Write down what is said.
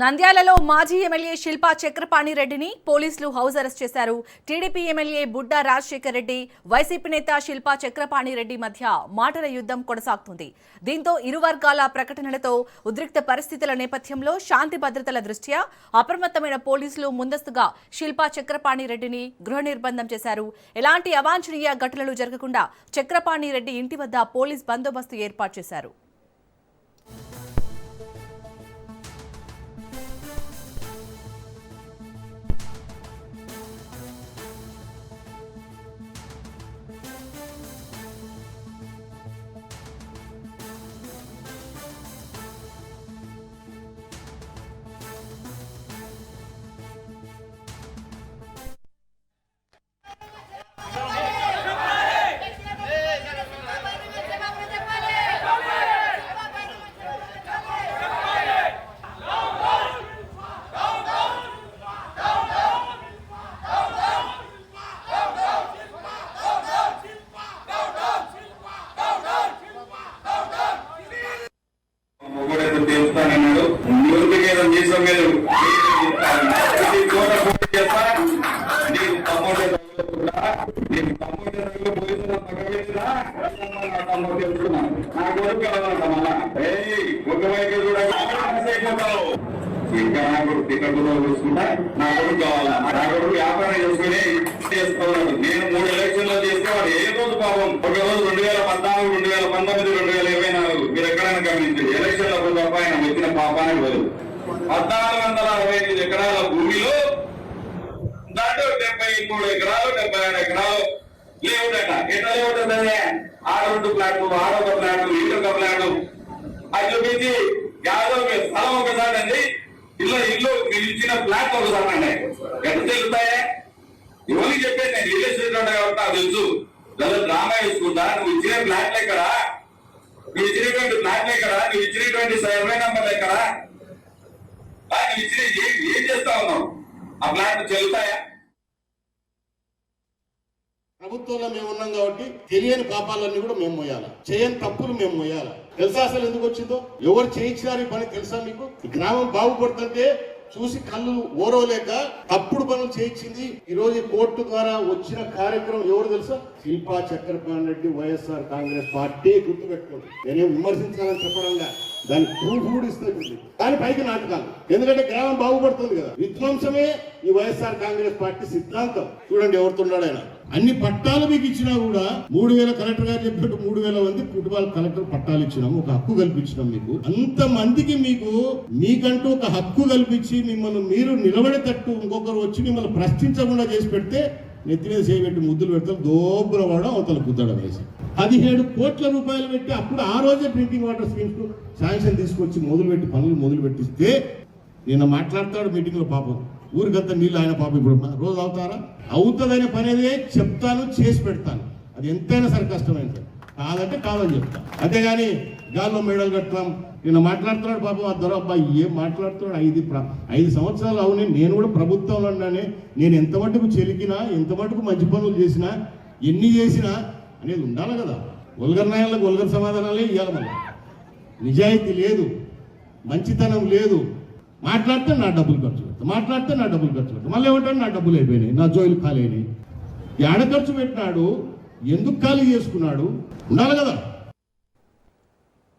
నంద్యాలలో మాజీ ఎమ్మెల్యే శిల్పా చక్రపాణి రెడ్డిని పోలీసులు హౌస్ అరెస్ట్ చేశారు. TDP MLA Budda Rajasekhar Reddy, YCP నేత శిల్పా చక్రపాణి రెడ్డి మధ్య మాటల యుద్ధం కొనసాగుతుంది. దీంతో ఇరు వర్గాల ప్రకటనలతో ఉద్రిక్త పరిస్థితుల నేపథ్యంలో శాంతి భద్రతల దృష్ట్యా అప్రమత్తమైన పోలీసులు ముందస్తుగా శిల్పా చక్రపాణి రెడ్డిని గృహ నిర్బంధం చేశారు. ఎలాంటి అవాంఛనీయ ఘటనలు జరగకుండా చక్రపాణి రెడ్డి ఇంటి వద్ద పోలీస్ బందోబస్తు ఏర్పాటు చేశారు. వ్యాపారం చేసుకుని చేసుకున్నాడు. నేను 3 ఎలక్షన్లు చేసేవాడు. ఏ రోజు పాపం ఒక రోజు 2014, 2019, 2024 మీరు ఎక్కడైనా గమనించండి. ఎలక్షన్లకు తప్ప ఆయన వచ్చిన పాపానికి బదులు 1465 ఎకరాల భూమిలో దాంట్లో 73 ఎకరాలు 76 ఎకరాలు లేవుడట. ఎట్లా లేవుంటుందండి? 6 ఫ్లాట్లు, 6 ఫ్లాట్లు, 7 ఫ్లాట్లు అది చూపించి యాదవ్ స్థలం ఒకసారి అండి, ఇల్లు మీరు ఇచ్చిన ఫ్లాట్ ఒకసారి అండి. ఎట్లా తెలుస్తాయా? ఎవరికి చెప్పేది? నేను రియల్ ఎస్టేట్ కాబట్టి నాకు తెలుసు. లేదా డ్రామా వేసుకుంటా. నువ్వు ఇచ్చిన ఫ్లాట్లు ఎక్కడా? నువ్వు ఇచ్చినటువంటి ఫ్లాట్లు ఎక్కడా? నువ్వు ఇచ్చినటువంటి సర్వే నంబర్లు ఎక్కడా? నువ్వు ఇచ్చిన ఏం చేస్తా ఉన్నావు? ఆ ఫ్లాట్లు చెల్లుతాయా? ప్రభుత్వంలో మేము ఉన్నాం కాబట్టి తెలియని పాపాలన్నీ కూడా మేము మోయాలి, చేయని తప్పులు మేము మోయాలి. తెలుసా అసలు ఎందుకు వచ్చిందో? ఎవరు చేయించినారు ఈ పని తెలుసా మీకు? ఈ గ్రామం బాగుపడుతుంటే చూసి కళ్ళు ఓరవలేక తప్పుడు పనులు చేయించింది. ఈ రోజు కోర్టు ద్వారా వచ్చిన కార్యక్రమం ఎవరు తెలుసా? శిల్పా చక్రపాణి రెడ్డి, వైఎస్ఆర్ కాంగ్రెస్ పార్టీ. గుర్తుపెట్టుకోండి. నేనేం విమర్శించాలని చెప్పడంగా దాని ప్రూఫ్ కూడా ఇస్తుంది. దాని పైకి నాటకాలు. ఎందుకంటే గ్రామం బాగుపడుతుంది కదా. విధ్వంసమే ఈ వైఎస్ఆర్ కాంగ్రెస్ పార్టీ సిద్ధాంతం. చూడండి ఎవరుతున్నాడు ఆయన. అన్ని పట్టాలు మీకు ఇచ్చినా కూడా 3000 కలెక్టర్ గారు చెప్పినట్టు 3000 మంది కుటుంబాల కలెక్టర్ పట్టాలు ఇచ్చినాము, ఒక హక్కు కల్పించినాం మీకు. అంత మందికి మీకంటూ ఒక హక్కు కల్పించి మిమ్మల్ని మీరు నిలబడేటట్టు ఇంకొకరు వచ్చి మిమ్మల్ని ప్రశ్నించకుండా చేసి పెడితే నెత్తి మీద చేయబెట్టి ముద్దులు పెడతారు, దోబుల వాడ అవతల గుద్దడం వేసి 17 కోట్ల రూపాయలు పెట్టి అప్పుడు ఆ రోజే డ్రింకింగ్ వాటర్ స్కీమ్స్ కు శాంక్షన్ తీసుకొచ్చి పనులు మొదలు పెట్టిస్తే నిన్న మాట్లాడతాడు మీటింగ్ లో. పాపం ఊరికంతా నీళ్ళు ఆయన పాపం ఇప్పుడు రోజు అవుతారా? అవుతుందనే పని అదే చెప్తాను, చేసి పెడతాను. అది ఎంతైనా సరే కష్టమైంది. కాదంటే కాదని చెప్తాను. అంతేగాని గాల్లో మేడలు కట్టడం నిన్న మాట్లాడుతున్నాడు పాపం. ఆ దొర అబ్బాయి ఏం మాట్లాడుతున్నాడు? 5 సంవత్సరాలు అవునే నేను కూడా ప్రభుత్వంలో ఉన్నానే. నేను ఎంత మటుకు చెలికినా, ఎంత మటుకు మంచి పనులు చేసినా, ఎన్ని చేసినా అనేది ఉండాలి కదా. ఒల్గర్ నాయాలకు ఒల్గర్ సమాధానాలే ఇవ్వాలి. మళ్ళీ నిజాయితీ లేదు, మంచితనం లేదు. మాట్లాడితే నా డబ్బులు ఖర్చు పెడతా, మళ్ళీ ఏమంటాడు? నా డబ్బులు అయిపోయినాయి, నా జోయిలు ఖాళీ అయినాయి. ఏడ ఖర్చు పెట్టినాడు? ఎందుకు ఖాళీ చేసుకున్నాడు? ఉండాలి కదా.